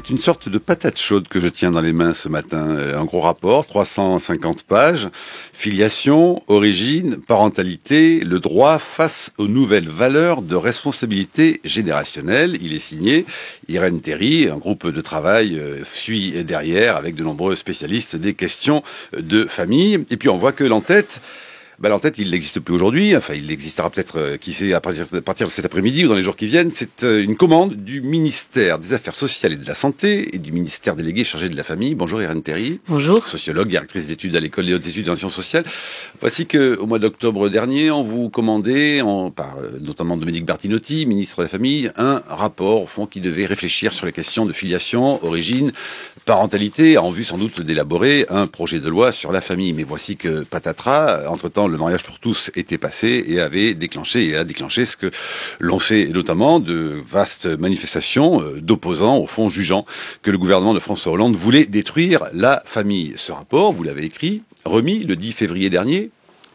C'est une sorte de patate chaude que je tiens dans les mains ce matin. Un gros rapport, 350 pages. Filiation, origine, parentalité, le droit face aux nouvelles valeurs de responsabilité générationnelle. Il est signé Irène Théry. Un groupe de travail suit derrière avec de nombreux spécialistes des questions de famille. Et puis on voit que l'entête, il n'existe plus aujourd'hui. Enfin, il existera peut-être, qui sait, à partir de cet après-midi ou dans les jours qui viennent. C'est une commande du ministère des Affaires sociales et de la Santé et du ministère délégué chargé de la famille. Bonjour Irène Théry. Bonjour. Sociologue, directrice d'études à l'École des hautes études en sciences sociales. Voici qu'au mois d'octobre dernier, on vous commandait, par notamment Dominique Bertinotti, ministre de la Famille, un rapport, au fond, qui devait réfléchir sur les questions de filiation, origine, parentalité, en vue sans doute d'élaborer un projet de loi sur la famille. Mais voici que patatras, entre-temps, le mariage pour tous était passé et a déclenché ce que l'on sait notamment de vastes manifestations d'opposants, au fond, jugeant que le gouvernement de François Hollande voulait détruire la famille. Ce rapport, vous l'avez écrit, remis le 10 février dernier.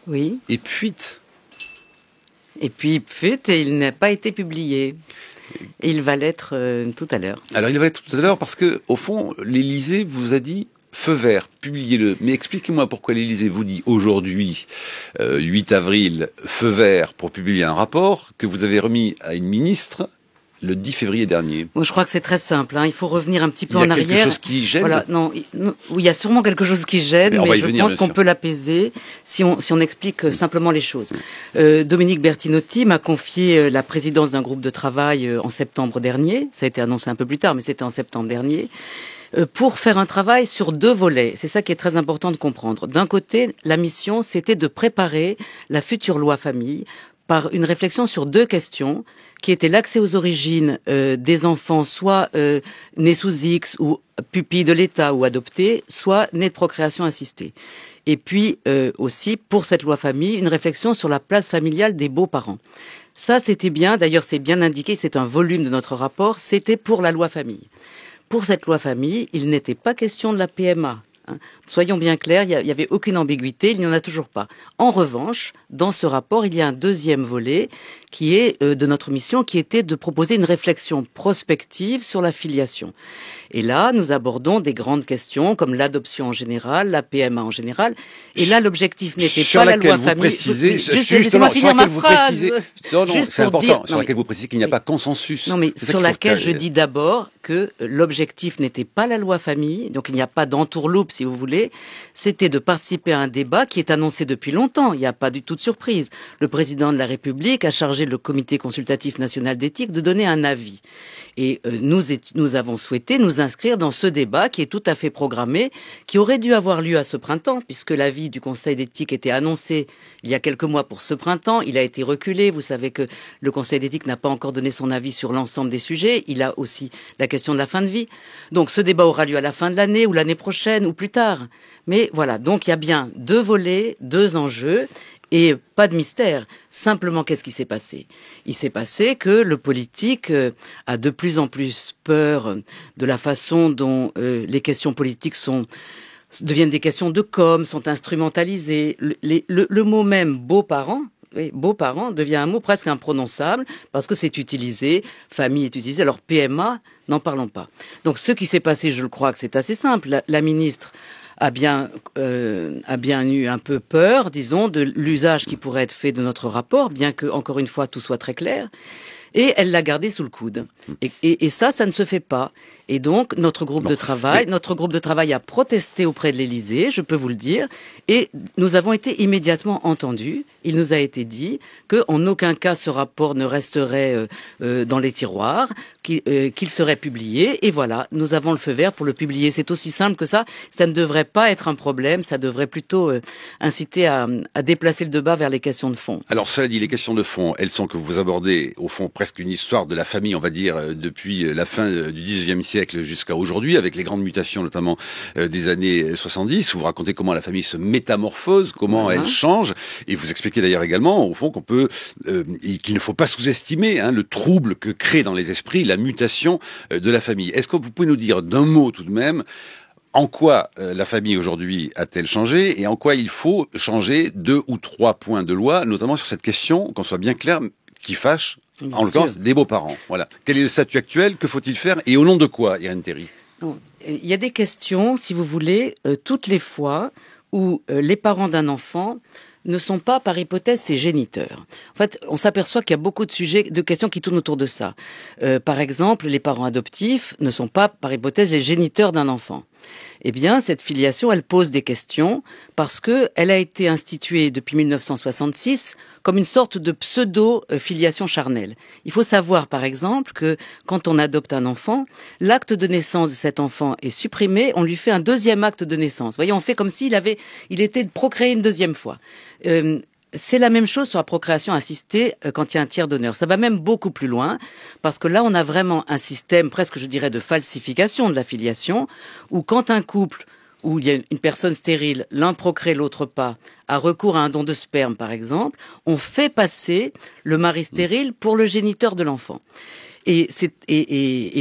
Oui. Et fuite. Et puis, fuite, et il n'a pas été publié. Et il va l'être tout à l'heure. Alors, il va l'être tout à l'heure parce que, au fond, l'Élysée vous a dit feu vert, publiez-le. Mais expliquez-moi pourquoi l'Élysée vous dit aujourd'hui, 8 avril, feu vert pour publier un rapport que vous avez remis à une ministre le 10 février dernier. Bon, je crois que c'est très simple. Il faut revenir un petit peu en arrière. Il y a quelque chose qui gêne. Voilà, oui, il y a sûrement quelque chose qui gêne, mais je pense qu'on peut l'apaiser si on explique simplement les choses. Dominique Bertinotti m'a confié la présidence d'un groupe de travail en septembre dernier. Ça a été annoncé un peu plus tard, mais c'était en septembre dernier. Pour faire un travail sur 2 volets. C'est ça qui est très important de comprendre. D'un côté, la mission, c'était de préparer la future loi famille par une réflexion sur 2 questions, qui étaient l'accès aux origines des enfants, soit nés sous X ou pupilles de l'État ou adoptés, soit nés de procréation assistée. Et puis aussi, pour cette loi famille, une réflexion sur la place familiale des beaux-parents. Ça, c'était bien. D'ailleurs, c'est bien indiqué, c'est un volume de notre rapport. C'était pour la loi famille. Pour cette loi famille, il n'était pas question de la PMA. Soyons bien clairs, il n'y avait aucune ambiguïté, il n'y en a toujours pas. En revanche, dans ce rapport, il y a un deuxième volet qui est de notre mission, qui était de proposer une réflexion prospective sur la filiation. Et là, nous abordons des grandes questions comme l'adoption en général, la PMA en général. Et là, l'objectif n'était pas la loi famille. Laissez-moi finir ma phrase. Non, c'est important. Sur laquelle vous précisez qu'il n'y a pas consensus. Non, mais sur laquelle je dis d'abord que l'objectif n'était pas la loi famille, donc il n'y a pas d'entourloupe, si vous voulez. C'était de participer à un débat qui est annoncé depuis longtemps. Il n'y a pas du tout de surprise. Le président de la République a chargé le Comité consultatif national d'éthique de donner un avis. Et nous avons souhaité nous inscrire dans ce débat qui est tout à fait programmé, qui aurait dû avoir lieu à ce printemps, puisque l'avis du Conseil d'éthique était annoncé il y a quelques mois pour ce printemps. Il a été reculé. Vous savez que le Conseil d'éthique n'a pas encore donné son avis sur l'ensemble des sujets. Il a aussi la question de la fin de vie. Donc ce débat aura lieu à la fin de l'année ou l'année prochaine ou plus tard. Mais voilà, donc il y a bien 2 volets, 2 enjeux. Et pas de mystère. Simplement, qu'est-ce qui s'est passé? Il s'est passé que le politique a de plus en plus peur de la façon dont les questions politiques deviennent des questions de com, sont instrumentalisées. Le mot même beaux-parents, beaux-parents devient un mot presque imprononçable parce que c'est utilisé, famille est utilisée. Alors PMA, n'en parlons pas. Donc ce qui s'est passé, je le crois que c'est assez simple. La ministre a bien eu un peu peur, disons, de l'usage qui pourrait être fait de notre rapport, bien que, encore une fois, tout soit très clair. Et elle l'a gardé sous le coude. Et ça ne se fait pas. Et donc, notre groupe de travail a protesté auprès de l'Élysée, je peux vous le dire, et nous avons été immédiatement entendus. Il nous a été dit qu'en aucun cas ce rapport ne resterait dans les tiroirs, qu'il serait publié. Et voilà, nous avons le feu vert pour le publier. C'est aussi simple que ça. Ça ne devrait pas être un problème. Ça devrait plutôt inciter à déplacer le débat vers les questions de fond. Alors, cela dit, les questions de fond, elles sont que vous abordez, au fond, presque une histoire de la famille, on va dire, depuis la fin du XIXe siècle jusqu'à aujourd'hui, avec les grandes mutations, notamment des années 70. Vous racontez comment la famille se métamorphose, comment elle change, et vous expliquez d'ailleurs également, au fond, qu'il ne faut pas sous-estimer le trouble que crée dans les esprits la mutation de la famille. Est-ce que vous pouvez nous dire d'un mot tout de même en quoi la famille aujourd'hui a-t-elle changé et en quoi il faut changer 2 ou 3 points de loi, notamment sur cette question, qu'on soit bien clair, qui fâche, en l'occurrence, des beaux-parents. Voilà. Quel est le statut actuel? Que faut-il faire? Et au nom de quoi, Irène Théry? Il y a des questions, si vous voulez, toutes les fois où les parents d'un enfant ne sont pas, par hypothèse, ses géniteurs. En fait, on s'aperçoit qu'il y a beaucoup de sujets, de questions qui tournent autour de ça. Par exemple, les parents adoptifs ne sont pas, par hypothèse, les géniteurs d'un enfant. Eh bien, cette filiation, elle pose des questions parce que elle a été instituée depuis 1966 comme une sorte de pseudo-filiation charnelle. Il faut savoir, par exemple, que quand on adopte un enfant, l'acte de naissance de cet enfant est supprimé, on lui fait un deuxième acte de naissance. Vous voyez, on fait comme s'il était procréé une deuxième fois. C'est la même chose sur la procréation assistée quand il y a un tiers donneur. Ça va même beaucoup plus loin, parce que là, on a vraiment un système presque, je dirais, de falsification de la filiation, où quand un couple, où il y a une personne stérile, l'un procrée, l'autre pas, a recours à un don de sperme, par exemple, on fait passer le mari stérile pour le géniteur de l'enfant. Et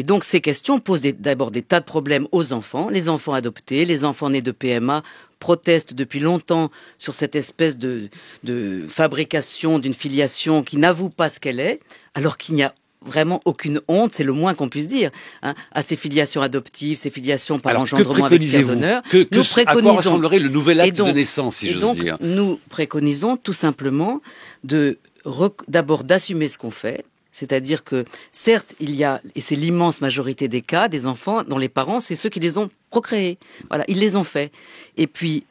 donc ces questions posent d'abord des tas de problèmes aux enfants. Les enfants adoptés, les enfants nés de PMA protestent depuis longtemps sur cette espèce de fabrication d'une filiation qui n'avoue pas ce qu'elle est, alors qu'il n'y a vraiment aucune honte, c'est le moins qu'on puisse dire, à ces filiations adoptives, ces filiations par engendrement avec tiers donneur. Nous préconisons. À quoi ressemblerait le nouvel acte de naissance, si j'ose dire? Nous préconisons tout simplement d'abord d'assumer ce qu'on fait. C'est-à-dire que, certes, il y a, et c'est l'immense majorité des cas, des enfants dont les parents, c'est ceux qui les ont procréés. Voilà, ils les ont faits. Et puis,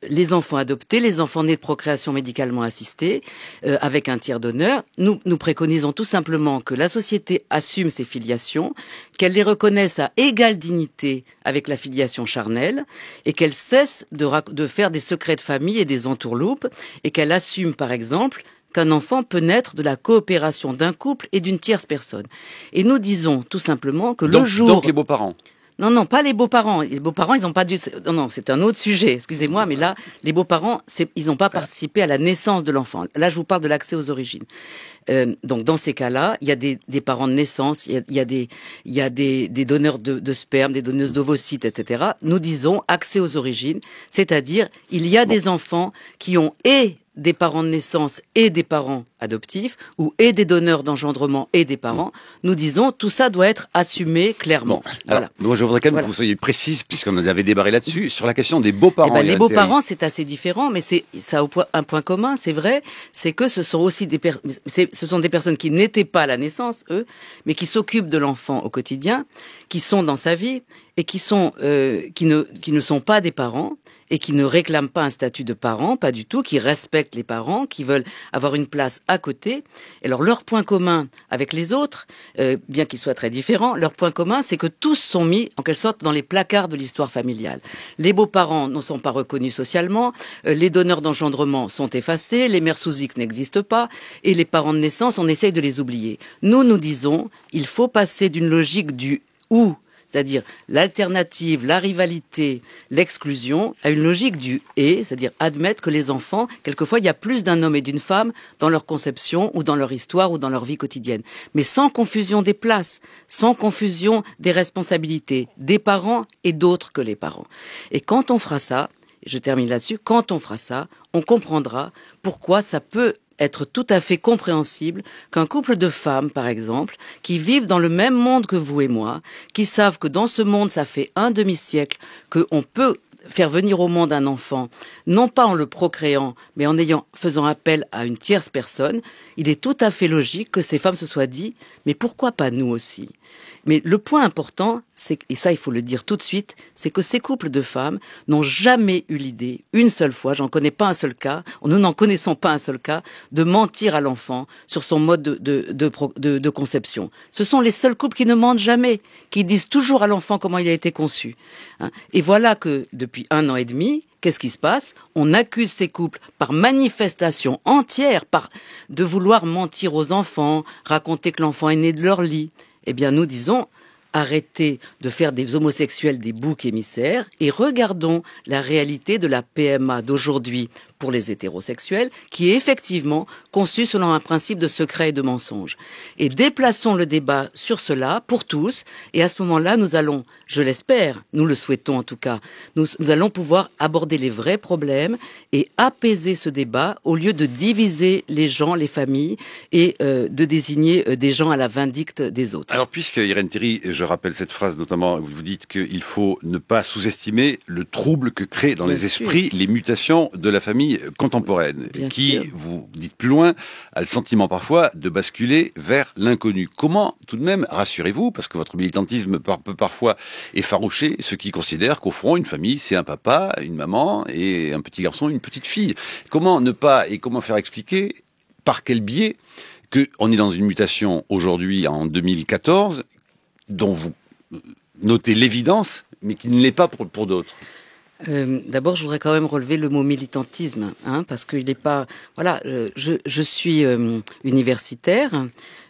les enfants adoptés, les enfants nés de procréation médicalement assistée, avec un tiers donneur, nous préconisons tout simplement que la société assume ces filiations, qu'elle les reconnaisse à égale dignité avec la filiation charnelle, et qu'elle cesse de faire des secrets de famille et des entourloupes, et qu'elle assume, par exemple, qu'un enfant peut naître de la coopération d'un couple et d'une tierce personne. Et nous disons tout simplement que le jour... Donc les beaux-parents. Non, pas les beaux-parents. Les beaux-parents, ils n'ont pas dû... Non, c'est un autre sujet, excusez-moi, mais là, les beaux-parents, ils n'ont pas participé à la naissance de l'enfant. Là, je vous parle de l'accès aux origines. Donc, dans ces cas-là, il y a des parents de naissance, il y a des donneurs de sperme, des donneuses d'ovocytes, etc. Nous disons accès aux origines, c'est-à-dire, il y a des enfants qui ont des parents de naissance et des parents adoptifs, ou des donneurs d'engendrement et des parents, nous disons tout ça doit être assumé clairement. Bon, voilà. Moi, je voudrais quand même que vous soyez précise, puisqu'on avait débarré là-dessus, sur la question des beaux-parents. Les beaux-parents, c'est assez différent, mais ça a un point commun, c'est vrai, c'est que ce sont aussi des personnes qui n'étaient pas à la naissance, eux, mais qui s'occupent de l'enfant au quotidien, qui sont dans sa vie, et qui ne sont pas des parents, et qui ne réclament pas un statut de parent, pas du tout, qui respectent les parents, qui veulent avoir une place à côté. Et alors, leur point commun avec les autres, bien qu'ils soient très différents, leur point commun, c'est que tous sont mis, en quelque sorte, dans les placards de l'histoire familiale. Les beaux-parents ne sont pas reconnus socialement, les donneurs d'engendrement sont effacés, les mères sous X n'existent pas, et les parents de naissance, on essaye de les oublier. Nous disons, il faut passer d'une logique du « ou », c'est-à-dire l'alternative, la rivalité, l'exclusion, à une logique du « et », c'est-à-dire admettre que les enfants, quelquefois, il y a plus d'un homme et d'une femme dans leur conception ou dans leur histoire ou dans leur vie quotidienne. Mais sans confusion des places, sans confusion des responsabilités, des parents et d'autres que les parents. Et quand on fera ça, je termine là-dessus, quand on fera ça, on comprendra pourquoi ça peut être tout à fait compréhensible qu'un couple de femmes, par exemple, qui vivent dans le même monde que vous et moi, qui savent que dans ce monde, ça fait un demi-siècle qu'on peut faire venir au monde un enfant, non pas en le procréant, mais faisant appel à une tierce personne, il est tout à fait logique que ces femmes se soient dit, mais pourquoi pas nous aussi ? Mais le point important, et ça il faut le dire tout de suite, c'est que ces couples de femmes n'ont jamais eu l'idée, une seule fois, j'en connais pas un seul cas, nous n'en connaissons pas un seul cas, de mentir à l'enfant sur son mode de conception. Ce sont les seuls couples qui ne mentent jamais, qui disent toujours à l'enfant comment il a été conçu. Et voilà que depuis 1 an et demi, qu'est-ce qui se passe ? On accuse ces couples par manifestation entière, de vouloir mentir aux enfants, raconter que l'enfant est né de leur lit. Eh bien, nous disons, arrêtez de faire des homosexuels des boucs émissaires et regardons la réalité de la PMA d'aujourd'hui pour les hétérosexuels, qui est effectivement conçu selon un principe de secret et de mensonge. Et déplaçons le débat sur cela pour tous, et à ce moment-là, nous allons, je l'espère, nous le souhaitons en tout cas, nous allons pouvoir aborder les vrais problèmes et apaiser ce débat au lieu de diviser les gens, les familles, et de désigner des gens à la vindicte des autres. Alors, puisque Irène Théry, je rappelle cette phrase notamment, vous dites qu'il faut ne pas sous-estimer le trouble que créent dans les esprits les mutations de la famille contemporaine, qui, vous dites plus loin, a le sentiment parfois de basculer vers l'inconnu. Comment, tout de même, rassurez-vous, parce que votre militantisme peut parfois effaroucher ceux qui considèrent qu'au fond, une famille, c'est un papa, une maman et un petit garçon, une petite fille. Comment ne pas, et comment faire expliquer, par quel biais, qu'on est dans une mutation aujourd'hui, en 2014, dont vous notez l'évidence, mais qui ne l'est pas pour d'autres? D'abord, je voudrais quand même relever le mot militantisme, parce qu'il n'est pas... Voilà, je suis universitaire.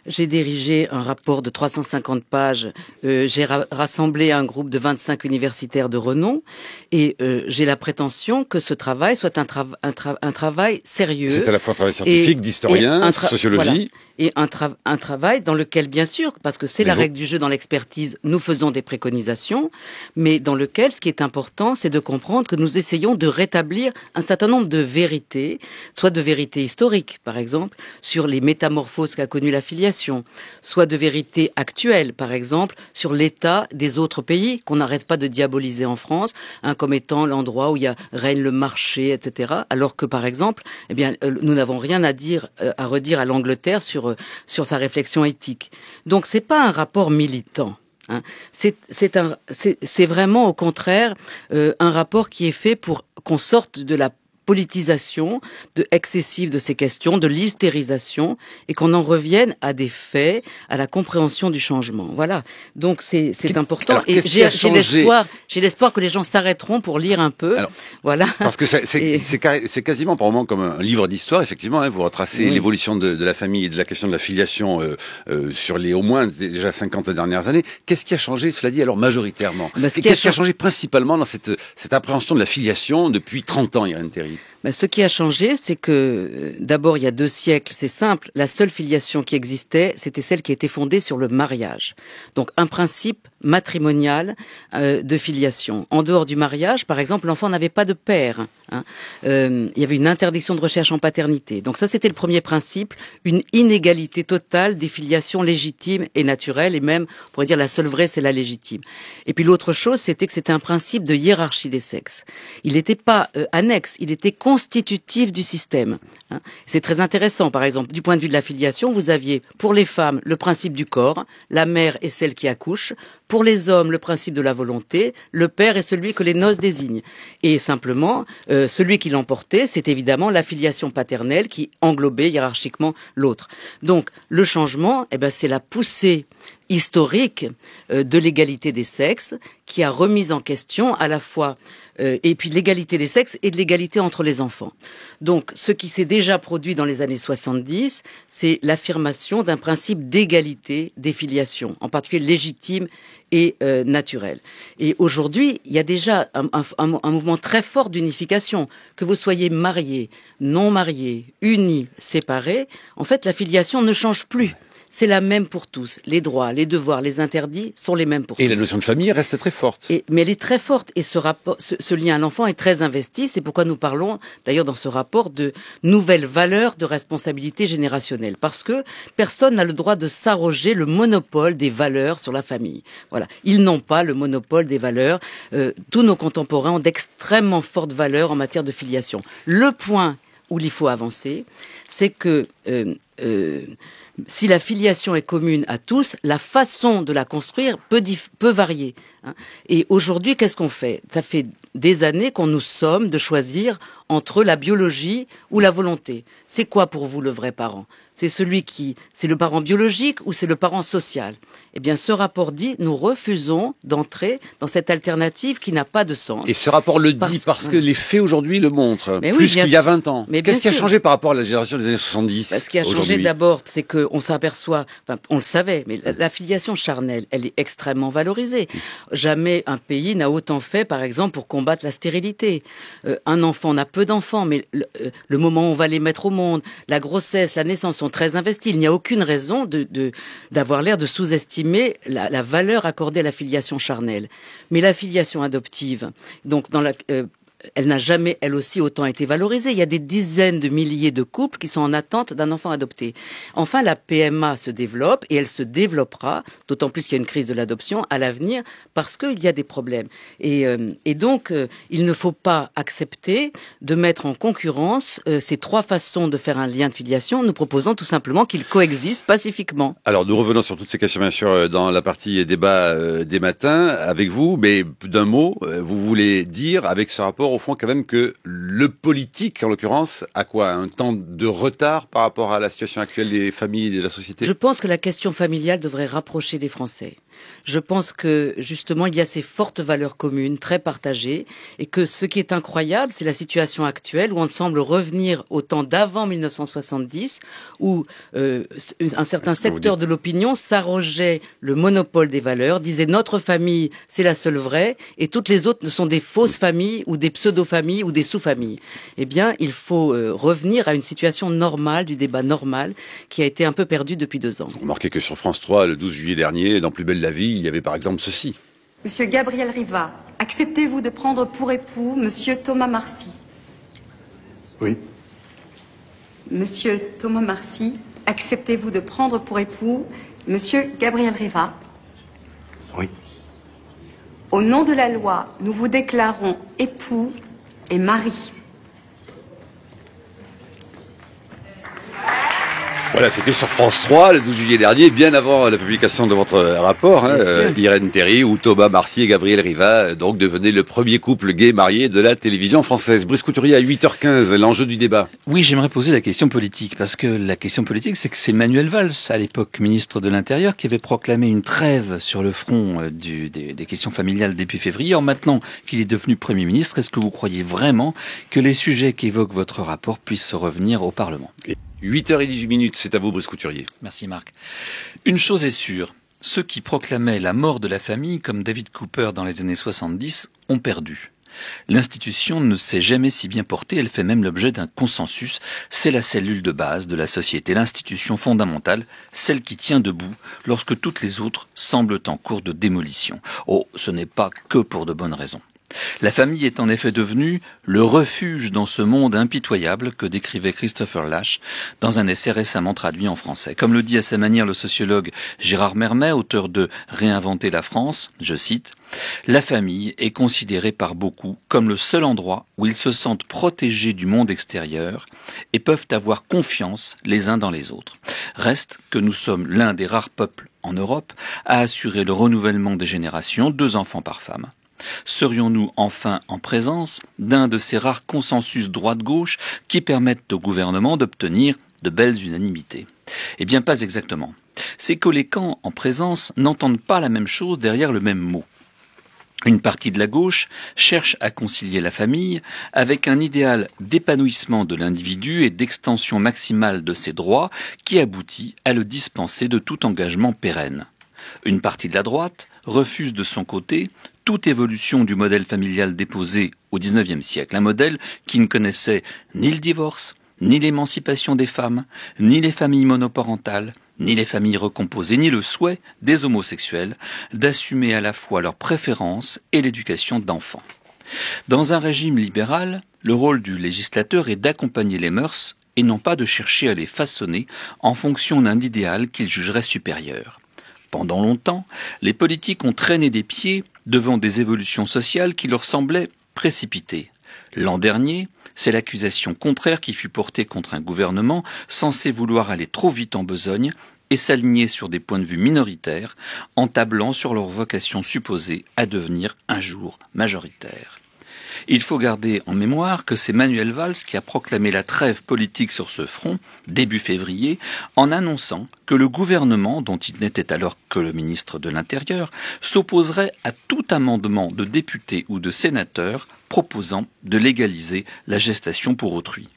J'ai dirigé un rapport de 350 pages. J'ai rassemblé un groupe de 25 universitaires de renom. Et j'ai la prétention que ce travail soit un travail sérieux. C'est à la fois un travail scientifique, d'historien, sociologie. Voilà. Et un travail dans lequel, bien sûr, parce que c'est la règle du jeu dans l'expertise, nous faisons des préconisations, mais dans lequel, ce qui est important, c'est de comprendre que nous essayons de rétablir un certain nombre de vérités, soit de vérités historiques, par exemple, sur les métamorphoses qu'a connues la filiation, soit de vérités actuelles, par exemple, sur l'état des autres pays, qu'on n'arrête pas de diaboliser en France, comme étant l'endroit où règne le marché, etc., alors que, par exemple, eh bien, nous n'avons rien à redire à l'Angleterre sur sa réflexion éthique. Donc c'est pas un rapport militant. C'est vraiment au contraire un rapport qui est fait pour qu'on sorte de la politisation excessive de ces questions, de l'hystérisation, et qu'on en revienne à des faits, à la compréhension du changement. Voilà. Donc c'est important. Alors, et j'ai l'espoir que les gens s'arrêteront pour lire un peu. Alors, voilà. Parce que c'est quasiment par moment comme un livre d'histoire, effectivement. Vous retracez l'évolution de la famille et de la question de la filiation sur les au moins déjà 50 dernières années. Qu'est-ce qui a changé, cela dit, alors majoritairement? Qu'est-ce qui a changé principalement dans cette appréhension de la filiation depuis 30 ans, Irène Théry? Ce qui a changé, c'est que d'abord, il y a 2 siècles, c'est simple, la seule filiation qui existait, c'était celle qui était fondée sur le mariage. Donc un principe matrimonial de filiation. En dehors du mariage, par exemple, l'enfant n'avait pas de père. Il y avait une interdiction de recherche en paternité. Donc ça, c'était le premier principe, une inégalité totale des filiations légitimes et naturelles, et même, on pourrait dire, la seule vraie, c'est la légitime. Et puis l'autre chose, c'était que c'était un principe de hiérarchie des sexes. Il n'était pas annexe, il était constitutif du système. C'est très intéressant, par exemple, du point de vue de la filiation, vous aviez pour les femmes le principe du corps, la mère est celle qui accouche, pour les hommes le principe de la volonté, le père est celui que les noces désignent. Et simplement, celui qui l'emportait, c'est évidemment la filiation paternelle qui englobait hiérarchiquement l'autre. Donc le changement, c'est la poussée historique de l'égalité des sexes qui a remis en question à la fois et puis l'égalité des sexes et de l'égalité entre les enfants. Donc, ce qui s'est déjà produit dans les années 70, c'est l'affirmation d'un principe d'égalité des filiations, en particulier légitime et naturelle. Et aujourd'hui, il y a déjà un mouvement très fort d'unification. Que vous soyez mariés, non mariés, unis, séparés, en fait, la filiation ne change plus. C'est la même pour tous. Les droits, les devoirs, les interdits sont les mêmes pour tous. Et la notion de famille reste très forte. Mais elle est très forte. Et ce lien à l'enfant est très investi. C'est pourquoi nous parlons, d'ailleurs, dans ce rapport, de nouvelles valeurs de responsabilité générationnelle. Parce que personne n'a le droit de s'arroger le monopole des valeurs sur la famille. Voilà. Ils n'ont pas le monopole des valeurs. Tous nos contemporains ont d'extrêmement fortes valeurs en matière de filiation. Le point où il faut avancer, c'est que si la filiation est commune à tous, la façon de la construire peut varier. Et aujourd'hui, qu'est-ce qu'on fait? Ça fait des années qu'on nous somme de choisir entre la biologie ou la volonté. C'est quoi pour vous le vrai parent? C'est le parent biologique ou c'est le parent social? Eh bien, ce rapport dit, nous refusons d'entrer dans cette alternative qui n'a pas de sens. Et ce rapport le dit parce que les faits aujourd'hui le montrent, plus qu'il y a 20 ans. Qu'est-ce qui a changé par rapport à la génération des années 70? Ce qui a changé d'abord, c'est qu'on s'aperçoit, on le savait, mais la filiation charnelle, elle est extrêmement valorisée. Jamais un pays n'a autant fait, par exemple, pour combattre la stérilité. Un enfant n'a peu d'enfants, mais le moment où on va les mettre au monde, la grossesse, la naissance sont très investis. Il n'y a aucune raison d'avoir l'air de sous-estimer la valeur accordée à la filiation charnelle. Mais la filiation adoptive, donc elle n'a jamais, elle aussi, autant été valorisée. Il y a des dizaines de milliers de couples qui sont en attente d'un enfant adopté. Enfin, la PMA se développe et elle se développera, d'autant plus qu'il y a une crise de l'adoption à l'avenir, parce qu'il y a des problèmes. Et donc, il ne faut pas accepter de mettre en concurrence ces trois façons de faire un lien de filiation. Nous proposons tout simplement qu'ils coexistent pacifiquement. Alors, nous revenons sur toutes ces questions, bien sûr, dans la partie débat des matins avec vous, mais d'un mot, vous voulez dire, avec ce rapport, au fond, quand même, que le politique, en l'occurrence, a quoi? Un temps de retard par rapport à la situation actuelle des familles et de la société? Je pense que la question familiale devrait rapprocher les Français. Je pense que, justement, il y a ces fortes valeurs communes, très partagées, et que ce qui est incroyable, c'est la situation actuelle où on semble revenir au temps d'avant 1970, où un certain secteur de l'opinion s'arrogeait le monopole des valeurs, disait notre famille, c'est la seule vraie, et toutes les autres ne sont des fausses familles, ou des pseudo-familles, ou des sous-familles. Eh bien, il faut revenir à une situation normale, du débat normal, qui a été un peu perdu depuis 2 ans. Remarquez que sur France 3, le 12 juillet dernier, dans Plus belle la vie, il y avait par exemple ceci. Monsieur Gabriel Riva, acceptez-vous de prendre pour époux Monsieur Thomas Marcy? Oui. Monsieur Thomas Marcy, acceptez-vous de prendre pour époux Monsieur Gabriel Riva? Oui. Au nom de la loi, nous vous déclarons époux et mari. Voilà, c'était sur France 3, le 12 juillet dernier, bien avant la publication de votre rapport, Irène Théry, où Thomas Marcy et Gabriel Riva, donc, devenaient le premier couple gay marié de la télévision française. Brice Couturier, à 8h15, l'enjeu du débat. Oui, j'aimerais poser la question politique, parce que la question politique, c'est que c'est Manuel Valls, à l'époque ministre de l'Intérieur, qui avait proclamé une trêve sur le front des questions familiales début février. Or, maintenant qu'il est devenu Premier ministre, est-ce que vous croyez vraiment que les sujets qu'évoque votre rapport puissent revenir au Parlement? 8h18, c'est à vous, Brice Couturier. Merci Marc. Une chose est sûre, ceux qui proclamaient la mort de la famille, comme David Cooper dans les années 70, ont perdu. L'institution ne s'est jamais si bien portée, elle fait même l'objet d'un consensus. C'est la cellule de base de la société, l'institution fondamentale, celle qui tient debout lorsque toutes les autres semblent en cours de démolition. Oh, ce n'est pas que pour de bonnes raisons. La famille est en effet devenue le refuge dans ce monde impitoyable que décrivait Christopher Lasch dans un essai récemment traduit en français. Comme le dit à sa manière le sociologue Gérard Mermet, auteur de Réinventer la France, je cite, « La famille est considérée par beaucoup comme le seul endroit où ils se sentent protégés du monde extérieur et peuvent avoir confiance les uns dans les autres. Reste que nous sommes l'un des rares peuples en Europe à assurer le renouvellement des générations, 2 enfants par femme. Serions-nous enfin en présence d'un de ces rares consensus droite-gauche qui permettent au gouvernement d'obtenir de belles unanimités? Eh bien, pas exactement. C'est que les camps en présence n'entendent pas la même chose derrière le même mot. Une partie de la gauche cherche à concilier la famille avec un idéal d'épanouissement de l'individu et d'extension maximale de ses droits qui aboutit à le dispenser de tout engagement pérenne. Une partie de la droite refuse de son côté toute évolution du modèle familial déposé au XIXe siècle, un modèle qui ne connaissait ni le divorce, ni l'émancipation des femmes, ni les familles monoparentales, ni les familles recomposées, ni le souhait des homosexuels d'assumer à la fois leurs préférences et l'éducation d'enfants. Dans un régime libéral, le rôle du législateur est d'accompagner les mœurs et non pas de chercher à les façonner en fonction d'un idéal qu'il jugerait supérieur. Pendant longtemps, les politiques ont traîné des pieds devant des évolutions sociales qui leur semblaient précipitées. L'an dernier, c'est l'accusation contraire qui fut portée contre un gouvernement censé vouloir aller trop vite en besogne et s'aligner sur des points de vue minoritaires en tablant sur leur vocation supposée à devenir un jour majoritaire. Il faut garder en mémoire que c'est Manuel Valls qui a proclamé la trêve politique sur ce front, début février, en annonçant que le gouvernement, dont il n'était alors que le ministre de l'Intérieur, s'opposerait à tout amendement de députés ou de sénateurs proposant de légaliser la gestation pour autrui.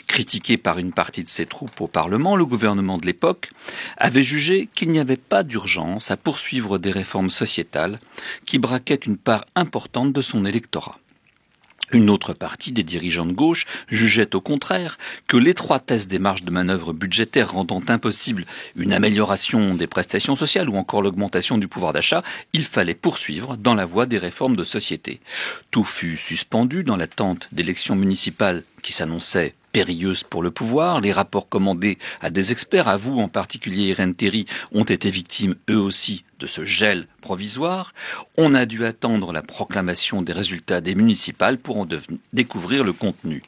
Critiqué par une partie de ses troupes au Parlement, le gouvernement de l'époque avait jugé qu'il n'y avait pas d'urgence à poursuivre des réformes sociétales qui braquaient une part importante de son électorat. Une autre partie des dirigeants de gauche jugeait au contraire que l'étroitesse des marges de manœuvre budgétaires rendant impossible une amélioration des prestations sociales ou encore l'augmentation du pouvoir d'achat, il fallait poursuivre dans la voie des réformes de société. Tout fut suspendu dans l'attente d'élections municipales qui s'annonçaient périlleuse pour le pouvoir. Les rapports commandés à des experts, à vous en particulier Irène Théry, ont été victimes eux aussi de ce gel provisoire. On a dû attendre la proclamation des résultats des municipales pour en découvrir le contenu.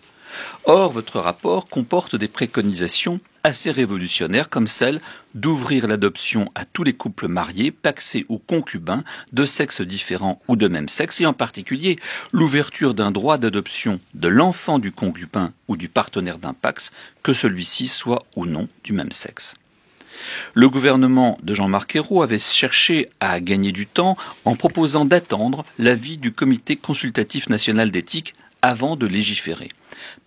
Or, votre rapport comporte des préconisations assez révolutionnaires comme celle d'ouvrir l'adoption à tous les couples mariés, pacsés ou concubins, de sexes différents ou de même sexe, et en particulier l'ouverture d'un droit d'adoption de l'enfant du concubin ou du partenaire d'un pacs, que celui-ci soit ou non du même sexe. Le gouvernement de Jean-Marc Ayrault avait cherché à gagner du temps en proposant d'attendre l'avis du Comité consultatif national d'éthique avant de légiférer.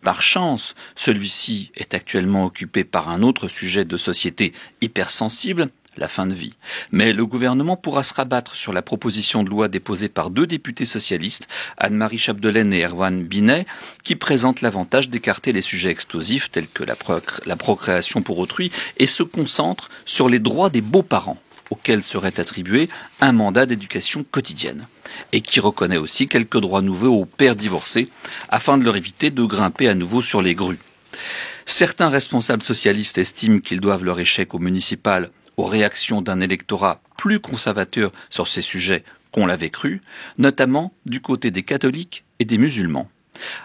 Par chance, celui-ci est actuellement occupé par un autre sujet de société hypersensible, la fin de vie. Mais le gouvernement pourra se rabattre sur la proposition de loi déposée par 2 députés socialistes, Anne-Marie Chapdelaine et Erwan Binet, qui présente l'avantage d'écarter les sujets explosifs tels que la procréation pour autrui et se concentre sur les droits des beaux-parents, auxquels serait attribué un mandat d'éducation quotidienne, et qui reconnaît aussi quelques droits nouveaux aux pères divorcés, afin de leur éviter de grimper à nouveau sur les grues. Certains responsables socialistes estiment qu'ils doivent leur échec aux municipales aux réactions d'un électorat plus conservateur sur ces sujets qu'on l'avait cru, notamment du côté des catholiques et des musulmans.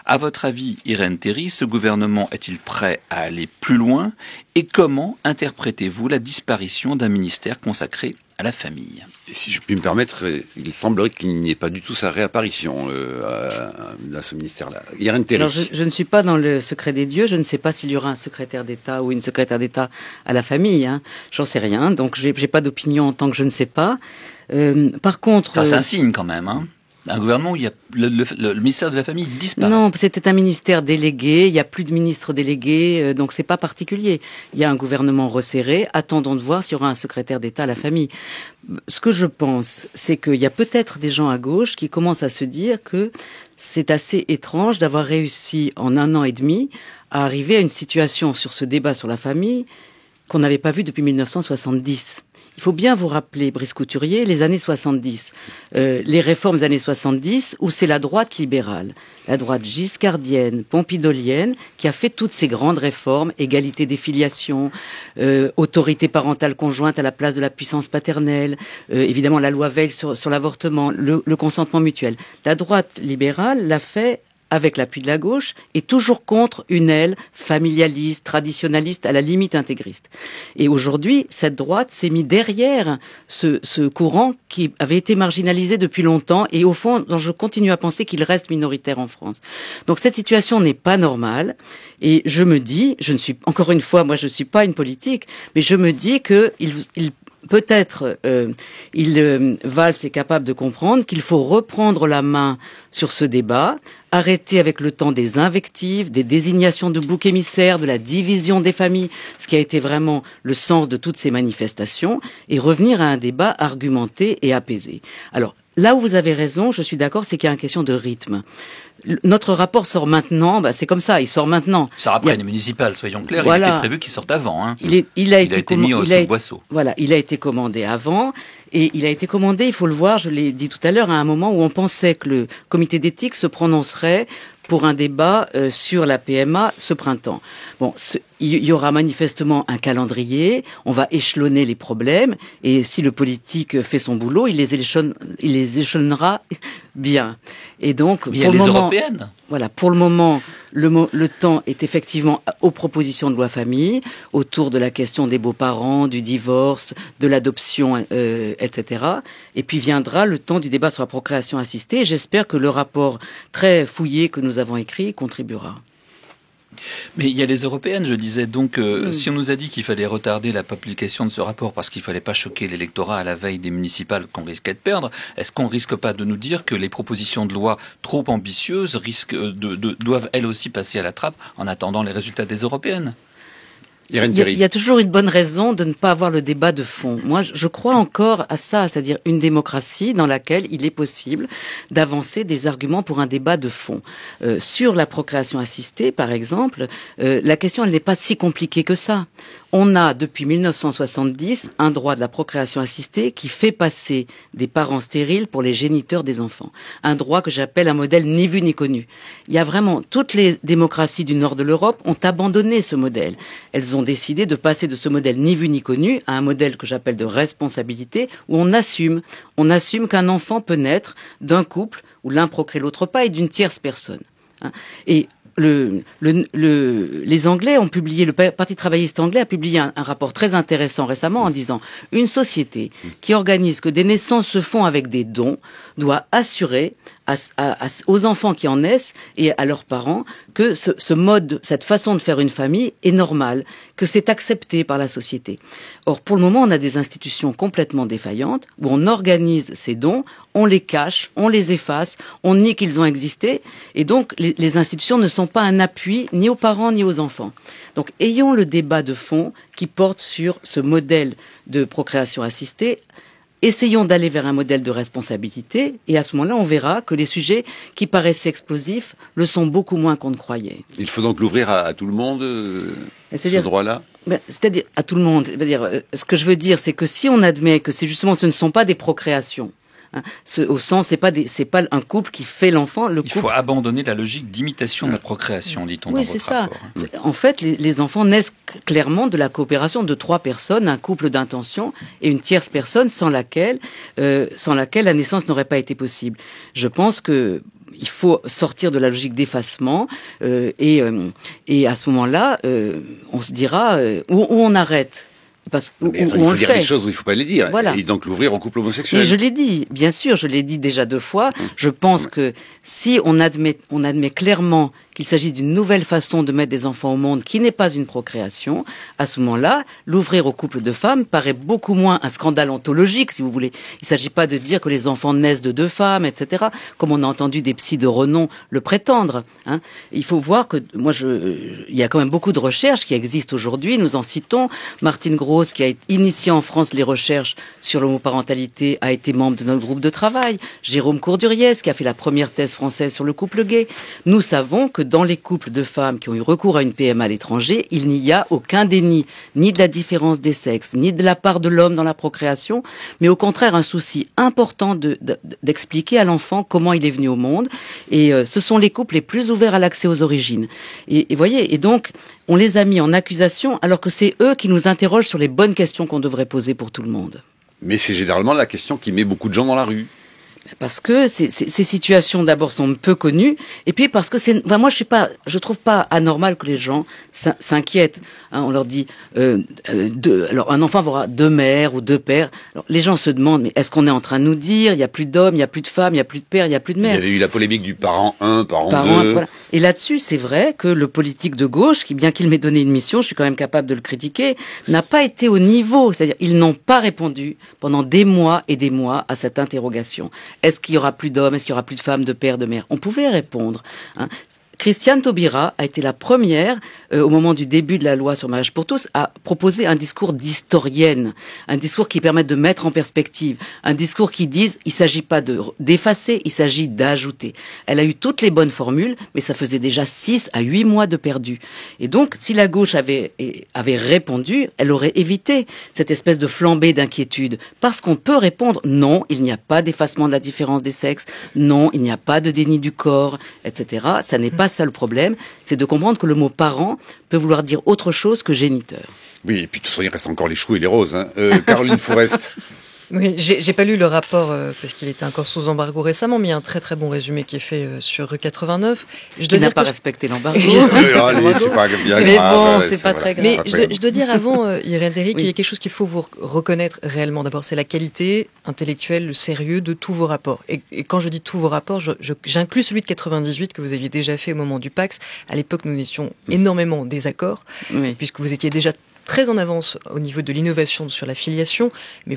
À votre avis, Irène Théry, ce gouvernement est-il prêt à aller plus loin? Et comment interprétez-vous la disparition d'un ministère consacré à la famille? Et si je puis me permettre, il semblerait qu'il n'y ait pas du tout sa réapparition à ce ministère-là. Irène Théry. Alors je ne suis pas dans le secret des dieux, je ne sais pas s'il y aura un secrétaire d'État ou une secrétaire d'État à la famille, hein. J'en sais rien, donc j'ai pas d'opinion en tant que je ne sais pas. Par contre... c'est un signe quand même, hein. Un gouvernement où il y a le ministère de la Famille disparaît. Non, c'était un ministère délégué, il n'y a plus de ministre délégué, donc c'est pas particulier. Il y a un gouvernement resserré, attendons de voir s'il y aura un secrétaire d'État à la famille. Ce que je pense, c'est qu'il y a peut-être des gens à gauche qui commencent à se dire que c'est assez étrange d'avoir réussi en 1 an et demi à arriver à une situation sur ce débat sur la famille qu'on n'avait pas vu depuis 1970. Il faut bien vous rappeler, Brice Couturier, les années 70, les réformes des années 70, où c'est la droite libérale, la droite giscardienne, pompidolienne, qui a fait toutes ces grandes réformes, égalité des filiations, autorité parentale conjointe à la place de la puissance paternelle, évidemment la loi Veil sur l'avortement, le consentement mutuel. La droite libérale l'a fait avec l'appui de la gauche, et toujours contre une aile familialiste, traditionnaliste, à la limite intégriste. Et aujourd'hui, cette droite s'est mise derrière ce courant qui avait été marginalisé depuis longtemps, et au fond, dont je continue à penser qu'il reste minoritaire en France. Donc cette situation n'est pas normale, et je me dis, encore une fois, moi je ne suis pas une politique, mais je me dis que peut-être Valls est capable de comprendre qu'il faut reprendre la main sur ce débat, arrêter avec le temps des invectives, des désignations de boucs émissaires, de la division des familles, ce qui a été vraiment le sens de toutes ces manifestations, et revenir à un débat argumenté et apaisé. Alors, là où vous avez raison, je suis d'accord, c'est qu'il y a une question de rythme. Notre rapport sort maintenant, c'est comme ça, il sort maintenant. Il sort après les municipales, soyons clairs, voilà. Il était prévu qu'il sorte avant. Hein. Il a été mis sous le boisseau. Voilà, il a été commandé avant, et il a été commandé, il faut le voir, je l'ai dit tout à l'heure, à un moment où on pensait que le comité d'éthique se prononcerait pour un débat sur la PMA ce printemps. Bon, il y aura manifestement un calendrier, on va échelonner les problèmes, et si le politique fait son boulot, il les échelonnera bien. Et donc, il y a les européennes. Voilà, pour le moment, le temps est effectivement aux propositions de loi famille, autour de la question des beaux-parents, du divorce, de l'adoption, etc. Et puis viendra le temps du débat sur la procréation assistée. J'espère que le rapport très fouillé que nous avons écrit contribuera. Mais il y a les européennes, je disais. Donc, si on nous a dit qu'il fallait retarder la publication de ce rapport parce qu'il fallait pas choquer l'électorat à la veille des municipales qu'on risquait de perdre, est-ce qu'on risque pas de nous dire que les propositions de loi trop ambitieuses doivent elles aussi passer à la trappe en attendant les résultats des européennes? Irène Il Thierry. y a toujours une bonne raison de ne pas avoir le débat de fond. Moi, je crois encore à ça, c'est-à-dire une démocratie dans laquelle il est possible d'avancer des arguments pour un débat de fond. Sur la procréation assistée, par exemple, la question, elle n'est pas si compliquée que ça. On a, depuis 1970, un droit de la procréation assistée qui fait passer des parents stériles pour les géniteurs des enfants. Un droit que j'appelle un modèle ni vu ni connu. Il y a vraiment, toutes les démocraties du nord de l'Europe ont abandonné ce modèle. Elles ont décidé de passer de ce modèle ni vu ni connu à un modèle que j'appelle de responsabilité, où on assume qu'un enfant peut naître d'un couple où l'un procrée l'autre pas et d'une tierce personne. Et les Anglais ont publié, le Parti travailliste anglais a publié un rapport très intéressant récemment en disant une société qui organise que des naissances se font avec des dons doit assurer aux enfants qui en naissent et à leurs parents que ce mode, cette façon de faire une famille est normale, que c'est accepté par la société. Or, pour le moment, on a des institutions complètement défaillantes où on organise ces dons, on les cache, on les efface, on nie qu'ils ont existé, et donc les institutions ne sont pas un appui ni aux parents ni aux enfants. Donc, ayons le débat de fond qui porte sur ce modèle de procréation assistée. Essayons d'aller vers un modèle de responsabilité et à ce moment-là, on verra que les sujets qui paraissaient explosifs le sont beaucoup moins qu'on ne croyait. Il faut donc l'ouvrir à tout le monde, ce droit-là ? C'est-à-dire à tout le monde. C'est-à-dire, ce que je veux dire, c'est que si on admet que ce ne sont pas des procréations, au sens, c'est pas un couple qui fait l'enfant. Il faut abandonner la logique d'imitation de la procréation, dit-on dans votre rapport. Oui, c'est ça. En fait, les enfants naissent clairement de la coopération de 3 personnes, un couple d'intention et une tierce personne sans laquelle la naissance n'aurait pas été possible. Je pense que il faut sortir de la logique d'effacement et à ce moment-là, on se dira où on arrête. Il faut dire les choses où il ne faut pas les dire. Voilà. Et donc l'ouvrir au couple homosexuel. Et je l'ai dit, bien sûr, je l'ai dit déjà 2 fois. Je pense que si on admet clairement qu'il s'agit d'une nouvelle façon de mettre des enfants au monde qui n'est pas une procréation, à ce moment-là, l'ouvrir au couple de femmes paraît beaucoup moins un scandale ontologique, si vous voulez. Il ne s'agit pas de dire que les enfants naissent de 2 femmes, etc., comme on a entendu des psys de renom le prétendre. Il faut voir que, il y a quand même beaucoup de recherches qui existent aujourd'hui. Nous en citons. Martine Gross, qui a initié en France les recherches sur l'homoparentalité, a été membre de notre groupe de travail. Jérôme Courduriez, qui a fait la première thèse française sur le couple gay. Nous savons que dans les couples de femmes qui ont eu recours à une PMA à l'étranger, il n'y a aucun déni, ni de la différence des sexes, ni de la part de l'homme dans la procréation, mais au contraire un souci important d'expliquer à l'enfant comment il est venu au monde. Et ce sont les couples les plus ouverts à l'accès aux origines. Et voyez, et donc on les a mis en accusation alors que c'est eux qui nous interrogent sur les bonnes questions qu'on devrait poser pour tout le monde. Mais c'est généralement la question qui met beaucoup de gens dans la rue. Parce que ces situations d'abord sont peu connues, et puis parce que moi je trouve pas anormal que les gens s'inquiètent. On leur dit, alors un enfant aura 2 mères ou 2 pères. Alors, les gens se demandent, mais est-ce qu'on est en train de nous dire, il y a plus d'hommes, il y a plus de femmes, il y a plus de pères, il y a plus de mères. Il y avait eu la polémique du parent 1, parent 2. Voilà. Et là-dessus, c'est vrai que le politique de gauche, qui bien qu'il m'ait donné une mission, je suis quand même capable de le critiquer, n'a pas été au niveau. C'est-à-dire, ils n'ont pas répondu pendant des mois et des mois à cette interrogation. Est-ce qu'il y aura plus d'hommes? Est-ce qu'il y aura plus de femmes, de pères, de mères? On pouvait répondre. Christiane Taubira a été la première, au moment du début de la loi sur le mariage pour tous, à proposer un discours d'historienne, un discours qui permette de mettre en perspective, un discours qui dise il s'agit pas d'effacer, il s'agit d'ajouter. Elle a eu toutes les bonnes formules, mais ça faisait déjà 6 à 8 mois de perdu. Et donc, si la gauche avait répondu, elle aurait évité cette espèce de flambée d'inquiétude. Parce qu'on peut répondre non, il n'y a pas d'effacement de la différence des sexes, non, il n'y a pas de déni du corps, etc. Ça n'est pas ça le problème, c'est de comprendre que le mot parent peut vouloir dire autre chose que géniteur. Oui, et puis de toute façon, il reste encore les choux et les roses. Caroline Fourest. Oui, j'ai pas lu le rapport parce qu'il était encore sous embargo récemment, mais il y a un très très bon résumé qui est fait sur rue 89. Qui n'a pas respecté l'embargo. Allez, c'est pas bien mais grave. Bon, c'est pas très grave. Mais je dois dire avant, Irène Thierry, qu'il y a quelque chose qu'il faut vous reconnaître réellement. D'abord, c'est la qualité intellectuelle, le sérieux de tous vos rapports. Et quand je dis tous vos rapports, j'inclus celui de 98 que vous aviez déjà fait au moment du Pacs. À l'époque, nous étions énormément en désaccord, puisque vous étiez déjà très en avance au niveau de l'innovation sur la filiation, mais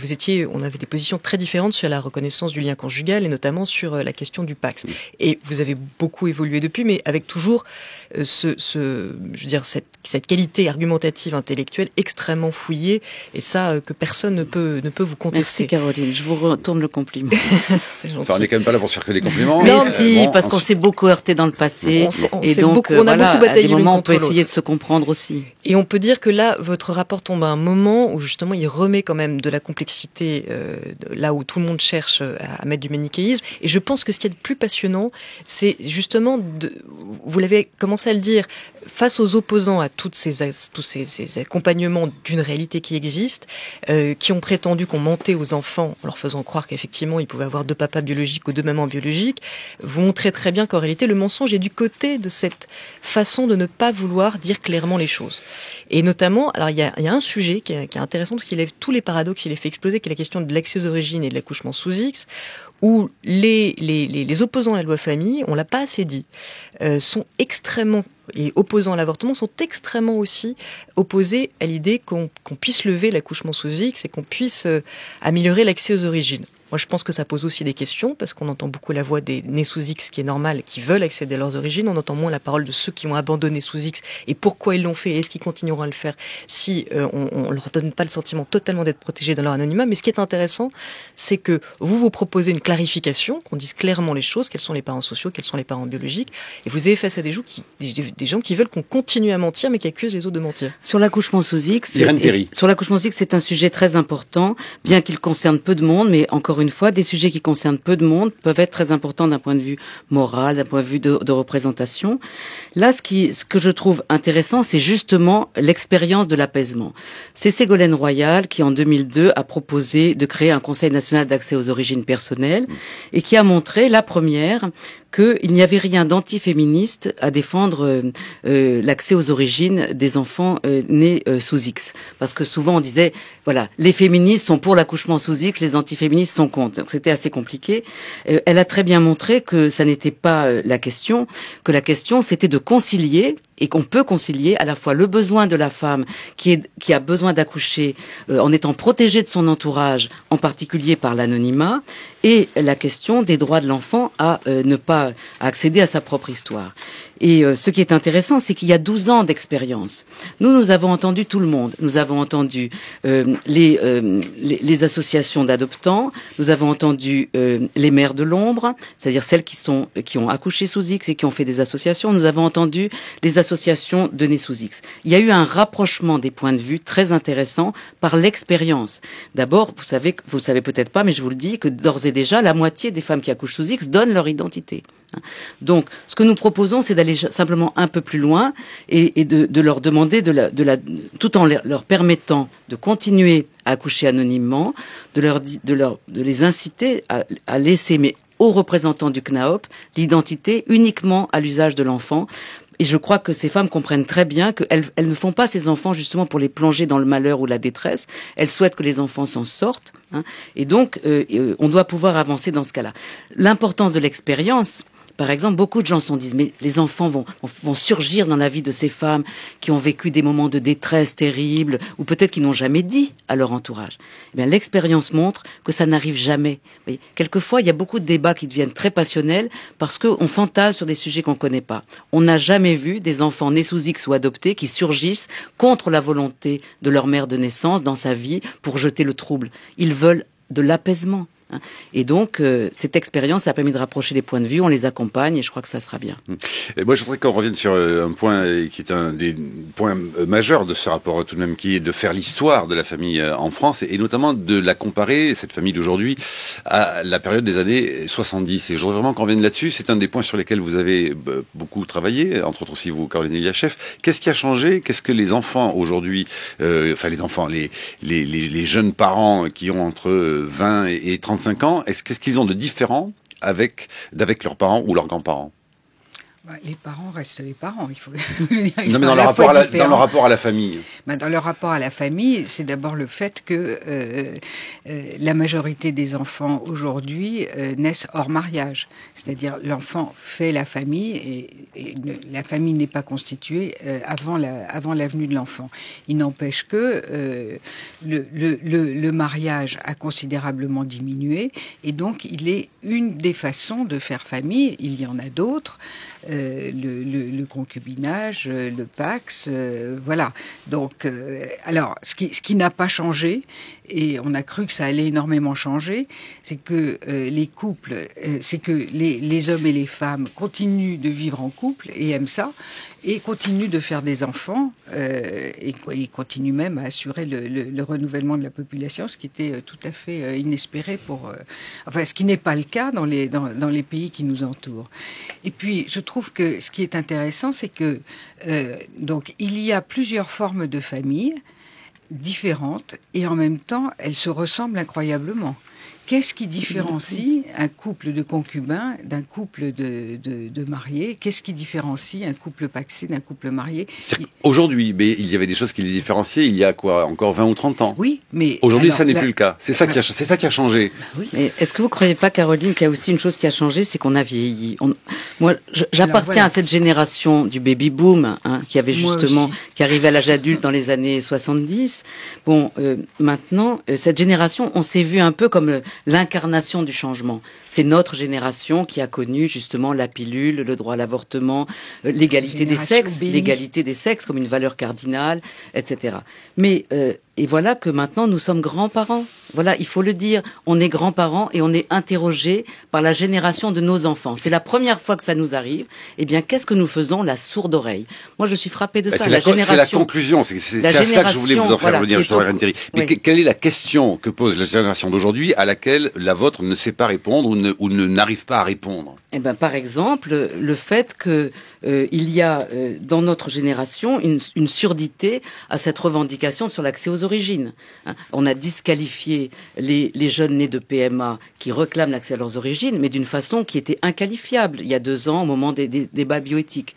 on avait des positions très différentes sur la reconnaissance du lien conjugal et notamment sur la question du Pacs. Et vous avez beaucoup évolué depuis, mais avec toujours cette qualité argumentative intellectuelle extrêmement fouillée, et ça que personne ne peut vous contester. Merci Caroline, je vous retourne le compliment. C'est gentil. Enfin, on n'est quand même pas là pour se faire que des compliments. Mais si, parce qu'on s'est beaucoup heurté dans le passé, et donc on a beaucoup bataillé à des moments on peut essayer l'autre. de se comprendre aussi. Et on peut dire que là, votre rapport tombe à un moment où justement il remet quand même de la complexité là où tout le monde cherche à mettre du manichéisme. Et je pense que ce qui est le plus passionnant, c'est justement, vous l'avez commencé à le dire, face aux opposants à tous ces accompagnements d'une réalité qui existe, qui ont prétendu qu'on mentait aux enfants en leur faisant croire qu'effectivement ils pouvaient avoir 2 papas biologiques ou 2 mamans biologiques, vous montrez très bien qu'en réalité le mensonge est du côté de cette façon de ne pas vouloir dire clairement les choses. Et notamment, alors il y a un sujet qui est intéressant parce qu'il lève tous les paradoxes, il les fait exploser, qui est la question de l'accès aux origines et de l'accouchement sous X, où les opposants à la loi famille, on l'a pas assez dit, sont extrêmement, et opposants à l'avortement, sont extrêmement aussi opposés à l'idée qu'on puisse lever l'accouchement sous X et qu'on puisse améliorer l'accès aux origines. Moi, je pense que ça pose aussi des questions, parce qu'on entend beaucoup la voix des nés sous X, qui est normal, qui veulent accéder à leurs origines. On entend moins la parole de ceux qui ont abandonné sous X, et pourquoi ils l'ont fait, et est-ce qu'ils continueront à le faire si on leur donne pas le sentiment totalement d'être protégés dans leur anonymat. Mais ce qui est intéressant, c'est que vous proposez une clarification, qu'on dise clairement les choses, quels sont les parents sociaux, quels sont les parents biologiques, et vous avez face à des gens qui veulent qu'on continue à mentir, mais qui accusent les autres de mentir. Sur l'accouchement sous X, c'est un sujet très important, bien qu'il concerne peu de monde, mais encore une fois, des sujets qui concernent peu de monde peuvent être très importants d'un point de vue moral, d'un point de vue de représentation. Là, ce que je trouve intéressant, c'est justement l'expérience de l'apaisement. C'est Ségolène Royal qui, en 2002, a proposé de créer un Conseil national d'accès aux origines personnelles et qui a montré, la première, qu'il n'y avait rien d'antiféministe à défendre l'accès aux origines des enfants nés sous X. Parce que souvent on disait, voilà, les féministes sont pour l'accouchement sous X, les antiféministes sont contre. Donc c'était assez compliqué. Elle a très bien montré que ça n'était pas la question, que la question c'était de concilier, et qu'on peut concilier à la fois le besoin de la femme qui a besoin d'accoucher en étant protégée de son entourage, en particulier par l'anonymat, et la question des droits de l'enfant à ne pas accéder à sa propre histoire. Et ce qui est intéressant, c'est qu'il y a 12 ans d'expérience. Nous avons entendu tout le monde. Nous avons entendu les associations d'adoptants, nous avons entendu les mères de l'ombre, c'est-à-dire celles qui ont accouché sous X et qui ont fait des associations. Nous avons entendu les associations de nés sous X. Il y a eu un rapprochement des points de vue très intéressant par l'expérience. D'abord, vous savez peut-être pas, mais je vous le dis, que d'ores et déjà, la moitié des femmes qui accouchent sous X donnent leur identité. Donc, ce que nous proposons, c'est d'aller simplement un peu plus loin et de leur demander tout en leur permettant de continuer à accoucher anonymement, de les inciter à laisser, mais aux représentants du CNAOP, l'identité uniquement à l'usage de l'enfant. Et je crois que ces femmes comprennent très bien qu'elles ne font pas ces enfants justement pour les plonger dans le malheur ou la détresse. Elles souhaitent que les enfants s'en sortent. Et donc, on doit pouvoir avancer dans ce cas-là. L'importance de l'expérience. Par exemple, beaucoup de gens se disent, mais les enfants vont surgir dans la vie de ces femmes qui ont vécu des moments de détresse terribles, ou peut-être qui n'ont jamais dit à leur entourage. Eh bien, l'expérience montre que ça n'arrive jamais. Vous voyez, quelquefois, il y a beaucoup de débats qui deviennent très passionnels parce qu'on fantasme sur des sujets qu'on ne connaît pas. On n'a jamais vu des enfants nés sous X ou adoptés qui surgissent contre la volonté de leur mère de naissance dans sa vie pour jeter le trouble. Ils veulent de l'apaisement. Et donc, cette expérience a permis de rapprocher les points de vue, on les accompagne et je crois que ça sera bien. Et moi, je voudrais qu'on revienne sur un point qui est un des points majeurs de ce rapport tout de même, qui est de faire l'histoire de la famille en France et notamment de la comparer, cette famille d'aujourd'hui, à la période des années 70. Et je voudrais vraiment qu'on revienne là-dessus. C'est un des points sur lesquels vous avez beaucoup travaillé, entre autres aussi vous, Caroline Eliachef. Qu'est-ce qui a changé? Qu'est-ce que les enfants aujourd'hui, les jeunes parents qui ont entre 20 et 35 ans, qu'est-ce qu'ils ont de différent avec leurs parents ou leurs grands-parents? Les parents restent les parents. Il faut. Non, mais dans le rapport à la famille. Dans le rapport à la famille, c'est d'abord le fait que la majorité des enfants aujourd'hui naissent hors mariage. C'est-à-dire l'enfant fait la famille et la famille n'est pas constituée avant la venue de l'enfant. Il n'empêche que le mariage a considérablement diminué et donc il est une des façons de faire famille. Il y en a d'autres. Le concubinage, le pax, voilà. Donc, alors, ce qui n'a pas changé, et on a cru que ça allait énormément changer, c'est que les couples, c'est que les hommes et les femmes continuent de vivre en couple et aiment ça, et continuent de faire des enfants, et ils continuent même à assurer le renouvellement de la population, ce qui était tout à fait inespéré enfin, ce qui n'est pas le cas dans les pays qui nous entourent. Et puis, je trouve que ce qui est intéressant, c'est que donc il y a plusieurs formes de famille différentes et en même temps, elles se ressemblent incroyablement. Qu'est-ce qui différencie un couple de concubins d'un couple de mariés? Qu'est-ce qui différencie un couple pacsé d'un couple marié? Aujourd'hui, mais il y avait des choses qui les différenciaient il y a quoi, encore 20 ou 30 ans. Oui, mais... Aujourd'hui, ça n'est plus le cas. C'est ça qui a changé. Oui. Mais est-ce que vous ne croyez pas, Caroline, qu'il y a aussi une chose qui a changé, c'est qu'on a vieilli. Moi, j'appartiens à cette génération du baby-boom, qui avait justement, qui arrivait à l'âge adulte dans les années 70. Bon, maintenant, cette génération, on s'est vu un peu comme l'incarnation du changement. C'est notre génération qui a connu justement la pilule, le droit à l'avortement, l'égalité des sexes comme une valeur cardinale, etc. Mais et voilà que maintenant nous sommes grands-parents. Voilà, il faut le dire. On est grands-parents et on est interrogés par la génération de nos enfants. C'est la première fois que ça nous arrive. Eh bien, qu'est-ce que nous faisons? La sourde oreille. Moi, je suis frappée de ça. C'est la conclusion. C'est à cela que je voulais vous en faire revenir, Thierry. Mais quelle est la question que pose la génération d'aujourd'hui à laquelle la vôtre ne sait pas répondre ou n'arrive pas à répondre? Eh ben, par exemple, le fait que il y a dans notre génération une surdité à cette revendication sur l'accès aux origines. On a disqualifié les jeunes nés de PMA qui réclament l'accès à leurs origines, mais d'une façon qui était inqualifiable il y a 2 ans au moment des débats bioéthiques.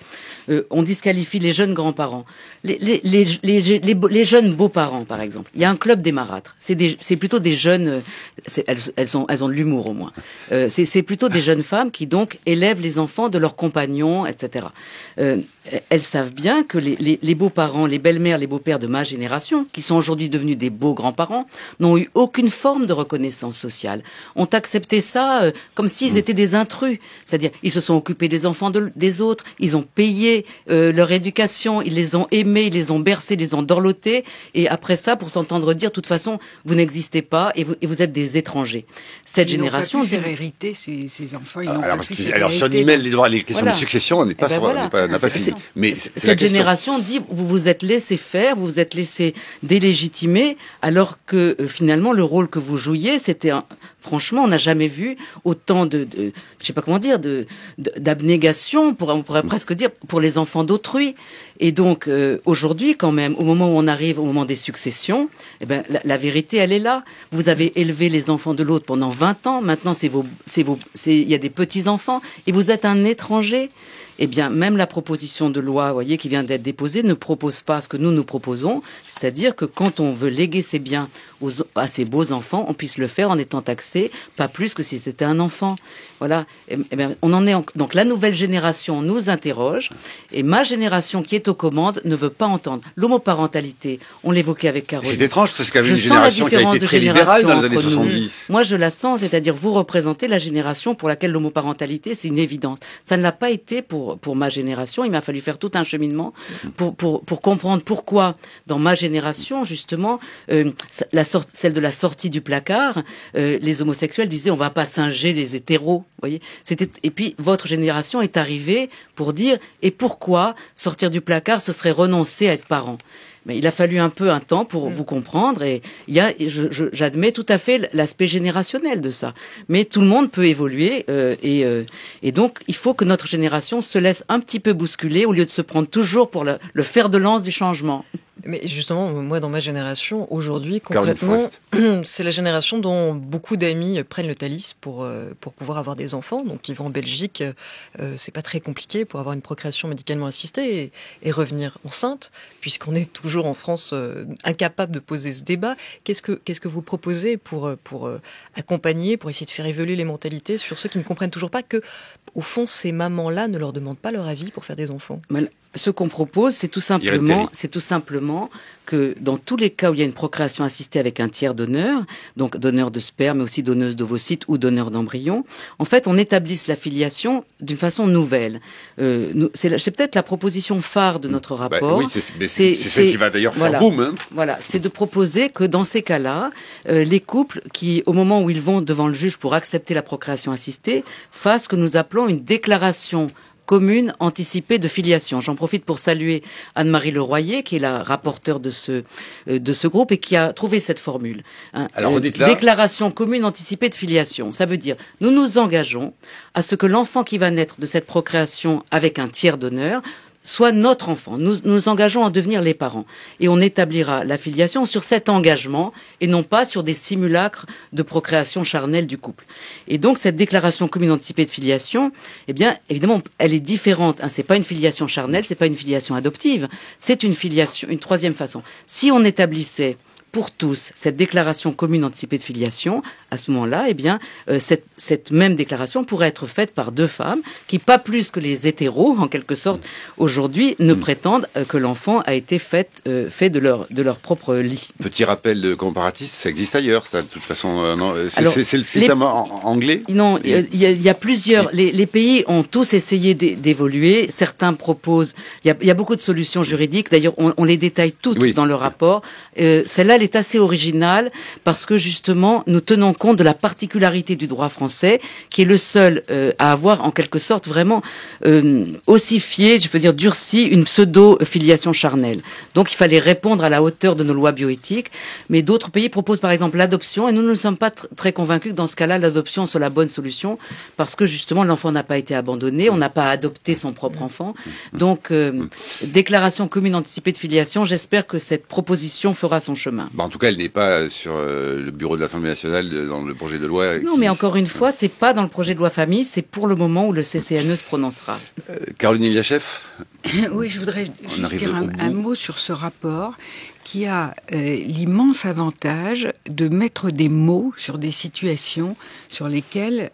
On disqualifie les jeunes grands-parents, les jeunes beaux-parents, par exemple. Il y a un club des marâtres. C'est plutôt des jeunes. Elles ont de l'humour au moins. C'est plutôt des jeunes femmes qui donc élèvent les enfants de leurs compagnons, etc. Elles savent bien que les beaux-parents, les belles-mères, les beaux-pères de ma génération, qui sont aujourd'hui devenus des beaux grands-parents, n'ont eu aucune forme de reconnaissance sociale. Ont accepté ça comme s'ils étaient des intrus. C'est-à-dire, ils se sont occupés des enfants des autres, ils ont payé leur éducation, ils les ont aimés, ils les ont bercés, ils les ont dorlotés, et après ça, pour s'entendre dire, de toute façon, vous n'existez pas et vous êtes des étrangers. Cette génération... Ils n'ont pas pu faire hériter ces enfants. Alors, si on y mêle les questions de succession, on n'est pas n'a pas fini. Mais cette génération dit, vous vous êtes laissé faire, vous vous êtes laissé délégitimer, alors que finalement le rôle que vous jouiez, c'était franchement, on n'a jamais vu autant je sais pas comment dire, d'abnégation, on pourrait presque dire, pour les enfants d'autrui. Et donc aujourd'hui, quand même, au moment où on arrive au moment des successions, eh ben la vérité, elle est là. Vous avez élevé les enfants de l'autre pendant 20 ans. Maintenant, il y a des petits enfants et vous êtes un étranger. Eh bien, même la proposition de loi, voyez, qui vient d'être déposée, ne propose pas ce que nous proposons, c'est-à-dire que quand on veut léguer ses biens à ses beaux enfants, on puisse le faire en étant taxé, pas plus que si c'était un enfant. Voilà. Eh bien, on en est donc la nouvelle génération nous interroge, et ma génération qui est aux commandes ne veut pas entendre. L'homoparentalité, on l'évoquait avec Caroline. C'est étrange, parce qu'il y avait une génération qui a été très libérale dans les années 70. Moi, je la sens, c'est-à-dire vous représentez la génération pour laquelle l'homoparentalité, c'est une évidence. Ça ne l'a pas été pour ma génération. Il m'a fallu faire tout un cheminement pour comprendre pourquoi, dans ma génération, justement, celle de la sortie du placard, les homosexuels disaient on va pas singer les hétéros, voyez. Et puis votre génération est arrivée pour dire et pourquoi sortir du placard ce serait renoncer à être parent. Mais il a fallu un temps pour vous comprendre et j'admets tout à fait l'aspect générationnel de ça. Mais tout le monde peut évoluer et donc il faut que notre génération se laisse un petit peu bousculer au lieu de se prendre toujours pour le fer de lance du changement. Mais justement, moi, dans ma génération, aujourd'hui, concrètement, c'est la génération dont beaucoup d'amis prennent le Thalys pour pouvoir avoir des enfants. Donc, ils vont en Belgique, c'est pas très compliqué pour avoir une procréation médicalement assistée et revenir enceinte, puisqu'on est toujours en France incapable de poser ce débat. Qu'est-ce que vous proposez pour accompagner, pour essayer de faire évoluer les mentalités sur ceux qui ne comprennent toujours pas que, au fond, ces mamans-là ne leur demandent pas leur avis pour faire des enfants? Ce qu'on propose, c'est tout simplement que dans tous les cas où il y a une procréation assistée avec un tiers donneur, donc donneur de sperme, mais aussi donneuse d'ovocytes ou donneur d'embryons, en fait, on établisse la filiation d'une façon nouvelle. C'est peut-être la proposition phare de notre rapport. Oui, c'est celle qui va d'ailleurs faire boom. Hein. Voilà, c'est de proposer que dans ces cas-là, les couples qui, au moment où ils vont devant le juge pour accepter la procréation assistée, fassent ce que nous appelons une déclaration commune anticipée de filiation. J'en profite pour saluer Anne-Marie Leroyer, qui est la rapporteure de ce groupe et qui a trouvé cette formule. Alors, redites-la. Déclaration commune anticipée de filiation. Ça veut dire, nous nous engageons à ce que l'enfant qui va naître de cette procréation avec un tiers donneur soit notre enfant. Nous nous engageons à devenir les parents. Et on établira la filiation sur cet engagement et non pas sur des simulacres de procréation charnelle du couple. Et donc, cette déclaration commune anticipée de filiation, eh bien, évidemment, elle est différente. C'est pas une filiation charnelle, c'est pas une filiation adoptive. C'est une filiation, une troisième façon. Si on établissait pour tous cette déclaration commune anticipée de filiation, à ce moment-là, eh bien, cette même déclaration pourrait être faite par deux femmes qui, pas plus que les hétéros, en quelque sorte, aujourd'hui, ne prétendent que l'enfant a été fait de leur propre lit. Petit rappel de comparatif, ça existe ailleurs, ça, de toute façon. C'est le système anglais. Non, il y a plusieurs. Les pays ont tous essayé d'évoluer. Certains proposent. Il y a beaucoup de solutions juridiques. D'ailleurs, on les détaille toutes dans le rapport. Celle-là, elle est assez originale parce que justement, nous tenons compte de la particularité du droit français, qui est le seul à avoir en quelque sorte vraiment ossifié, je peux dire durci, une pseudo-filiation charnelle. Donc, il fallait répondre à la hauteur de nos lois bioéthiques. Mais d'autres pays proposent par exemple l'adoption, et nous ne sommes pas très convaincus que dans ce cas-là, l'adoption soit la bonne solution, parce que justement, l'enfant n'a pas été abandonné, on n'a pas adopté son propre enfant. Donc, déclaration commune anticipée de filiation, j'espère que cette proposition fera son chemin. En tout cas, elle n'est pas sur le bureau de l'Assemblée nationale dans le projet de loi. Non, mais encore une fois, c'est pas dans le projet de loi famille, c'est pour le moment où le CCNE se prononcera. Caroline Eliachef. Oui, je voudrais juste dire un mot sur ce rapport qui a l'immense avantage de mettre des mots sur des situations sur lesquelles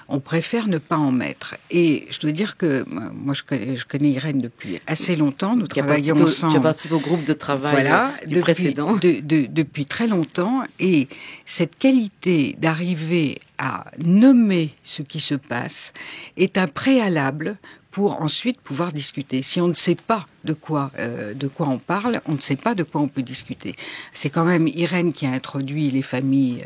on préfère ne pas en mettre. Et je dois dire que moi, je connais Irène depuis assez longtemps. Nous travaillons ensemble. Tu as participé au groupe de travail précédent. Depuis très longtemps. Et cette qualité d'arriver à nommer ce qui se passe est un préalable pour ensuite pouvoir discuter. Si on ne sait pas de quoi on parle, on ne sait pas de quoi on peut discuter. C'est quand même Irène qui a introduit les familles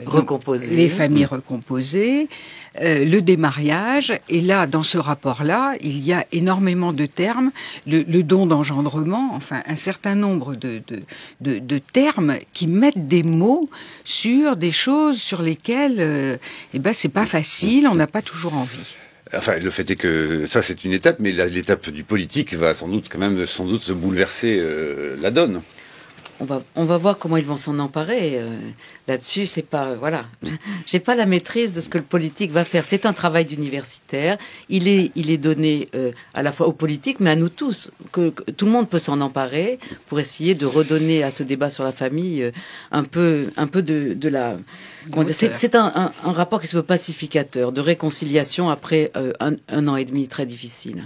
recomposées, le démariage, et là, dans ce rapport-là, il y a énormément de termes, le don d'engendrement, enfin, un certain nombre de termes qui mettent des mots sur des choses sur lesquelles, c'est pas facile, on n'a pas toujours envie. Enfin, le fait est que ça, c'est une étape, mais l'étape du politique va sans doute bouleverser la donne. On va voir comment ils vont s'en emparer. Là-dessus, c'est pas, voilà. J'ai pas la maîtrise de ce que le politique va faire. C'est un travail d'universitaire. Il est donné à la fois aux politiques, mais à nous tous. Que tout le monde peut s'en emparer pour essayer de redonner à ce débat sur la famille un peu de la. C'est un rapport qui se veut pacificateur, de réconciliation après un an et demi très difficile.